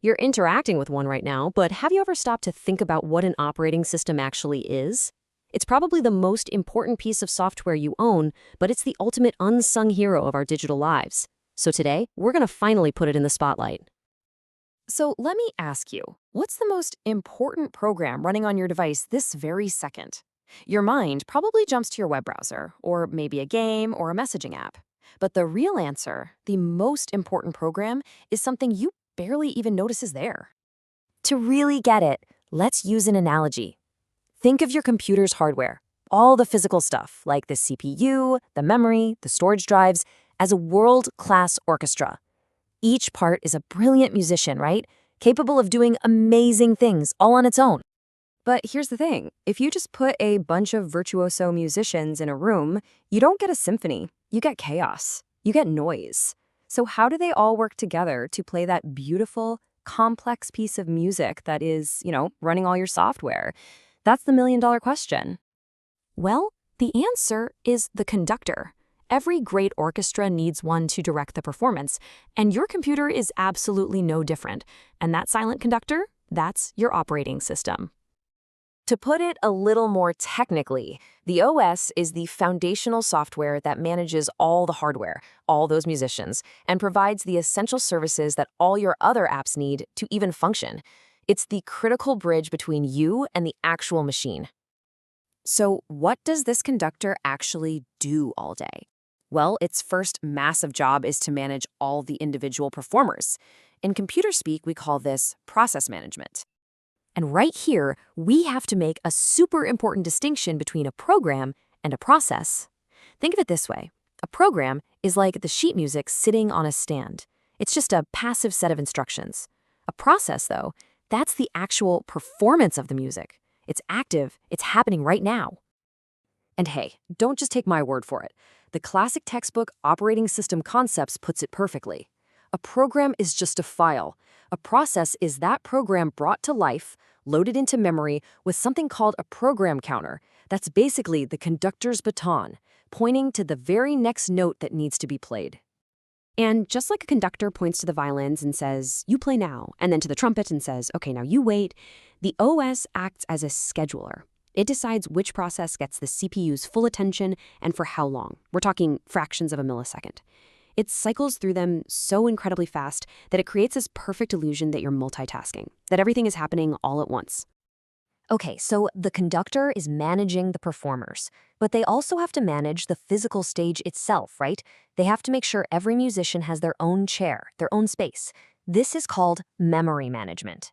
You're interacting with one right now, but have you ever stopped to think about what an operating system actually is? It's probably the most important piece of software you own, but it's the ultimate unsung hero of our digital lives. So today, we're going to finally put it in the spotlight. So let me ask you, what's the most important program running on your device this very second? Your mind probably jumps to your web browser, or maybe a game or a messaging app. But the real answer, the most important program, is something you barely even notice is there. To really get it, let's use an analogy. Think of your computer's hardware, all the physical stuff like the CPU, the memory, the storage drives, as a world-class orchestra. Each part is a brilliant musician, right? Capable of doing amazing things all on its own. But here's the thing. If you just put a bunch of virtuoso musicians in a room, you don't get a symphony. You get chaos. You get noise. So how do they all work together to play that beautiful, complex piece of music that is, running all your software? That's the million-dollar question. Well, the answer is the conductor. Every great orchestra needs one to direct the performance, and your computer is absolutely no different. And that silent conductor, that's your operating system. To put it a little more technically, the OS is the foundational software that manages all the hardware, all those musicians, and provides the essential services that all your other apps need to even function. It's the critical bridge between you and the actual machine. So what does this conductor actually do all day? Well, its first massive job is to manage all the individual performers. In computer speak, we call this process management. And right here, we have to make a super important distinction between a program and a process. Think of it this way. A program is like the sheet music sitting on a stand. It's just a passive set of instructions. A process, though, that's the actual performance of the music. It's active, it's happening right now. And hey, don't just take my word for it. The classic textbook Operating System Concepts puts it perfectly. A program is just a file. A process is that program brought to life, loaded into memory with something called a program counter. That's basically the conductor's baton, pointing to the very next note that needs to be played. And just like a conductor points to the violins and says, you play now, and then to the trumpet and says, okay, now you wait, the OS acts as a scheduler. It decides which process gets the CPU's full attention and for how long. We're talking fractions of a millisecond. It cycles through them so incredibly fast that it creates this perfect illusion that you're multitasking, that everything is happening all at once. Okay, so the conductor is managing the performers, but they also have to manage the physical stage itself, right? They have to make sure every musician has their own chair, their own space. This is called memory management.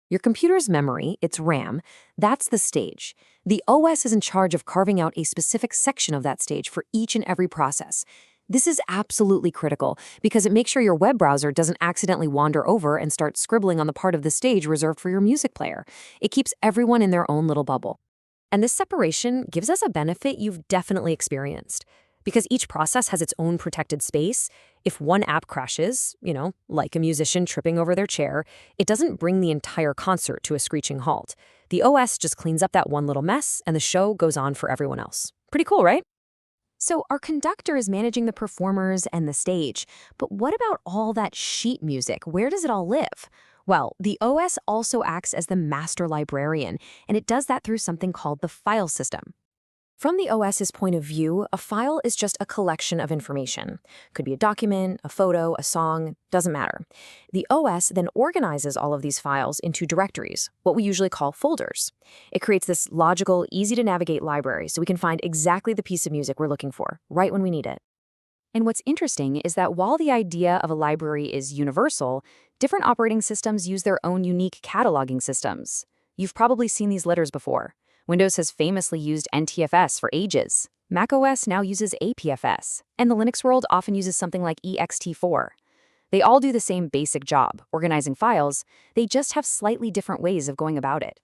Your computer's memory, its RAM, that's the stage. The OS is in charge of carving out a specific section of that stage for each and every process. This is absolutely critical because it makes sure your web browser doesn't accidentally wander over and start scribbling on the part of the stage reserved for your music player. It keeps everyone in their own little bubble. And this separation gives us a benefit you've definitely experienced. Because each process has its own protected space, if one app crashes, like a musician tripping over their chair, it doesn't bring the entire concert to a screeching halt. The OS just cleans up that one little mess, and the show goes on for everyone else. Pretty cool, right? So our conductor is managing the performers and the stage, but what about all that sheet music? Where does it all live? Well, the OS also acts as the master librarian, and it does that through something called the file system. From the OS's point of view, a file is just a collection of information. Could be a document, a photo, a song, doesn't matter. The OS then organizes all of these files into directories, what we usually call folders. It creates this logical, easy-to-navigate library so we can find exactly the piece of music we're looking for, right when we need it. And what's interesting is that while the idea of a library is universal, different operating systems use their own unique cataloging systems. You've probably seen these letters before. Windows has famously used NTFS for ages. macOS now uses APFS, and the Linux world often uses something like ext4. They all do the same basic job, organizing files, they just have slightly different ways of going about it.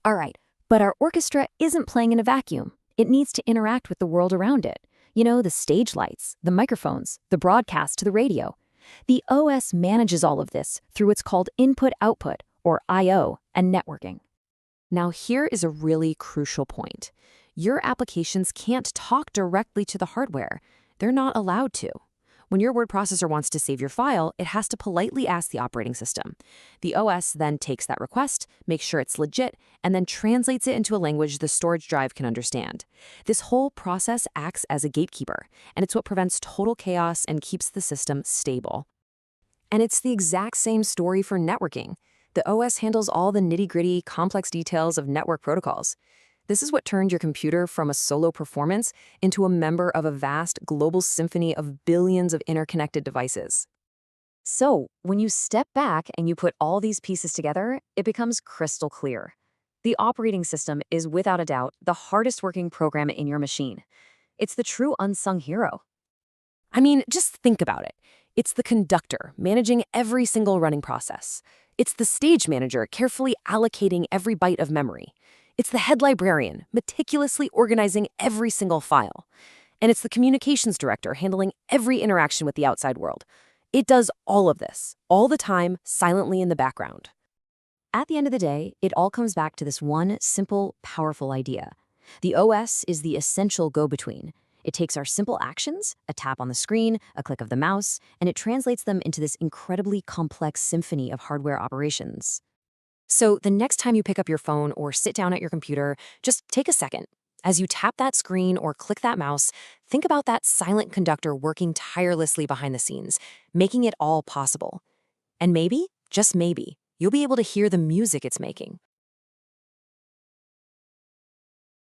All right, but our orchestra isn't playing in a vacuum. It needs to interact with the world around it. The stage lights, the microphones, the broadcast to the radio. The OS manages all of this through what's called input-output, or I/O, and networking. Now here is a really crucial point. Your applications can't talk directly to the hardware. They're not allowed to. When your word processor wants to save your file, it has to politely ask the operating system. The OS then takes that request, makes sure it's legit, and then translates it into a language the storage drive can understand. This whole process acts as a gatekeeper, and it's what prevents total chaos and keeps the system stable. And it's the exact same story for networking. The OS handles all the nitty-gritty, complex details of network protocols. This is what turned your computer from a solo performance into a member of a vast global symphony of billions of interconnected devices. So, when you step back and you put all these pieces together, it becomes crystal clear. The operating system is without a doubt the hardest working program in your machine. It's the true unsung hero. I mean, just think about it. It's the conductor managing every single running process. It's the stage manager carefully allocating every byte of memory. It's the head librarian meticulously organizing every single file. And it's the communications director handling every interaction with the outside world. It does all of this, all the time, silently in the background. At the end of the day, it all comes back to this one simple, powerful idea. The OS is the essential go-between. It takes our simple actions, a tap on the screen, a click of the mouse, and it translates them into this incredibly complex symphony of hardware operations. So the next time you pick up your phone or sit down at your computer, just take a second. As you tap that screen or click that mouse, think about that silent conductor working tirelessly behind the scenes, making it all possible. And maybe, just maybe, you'll be able to hear the music it's making.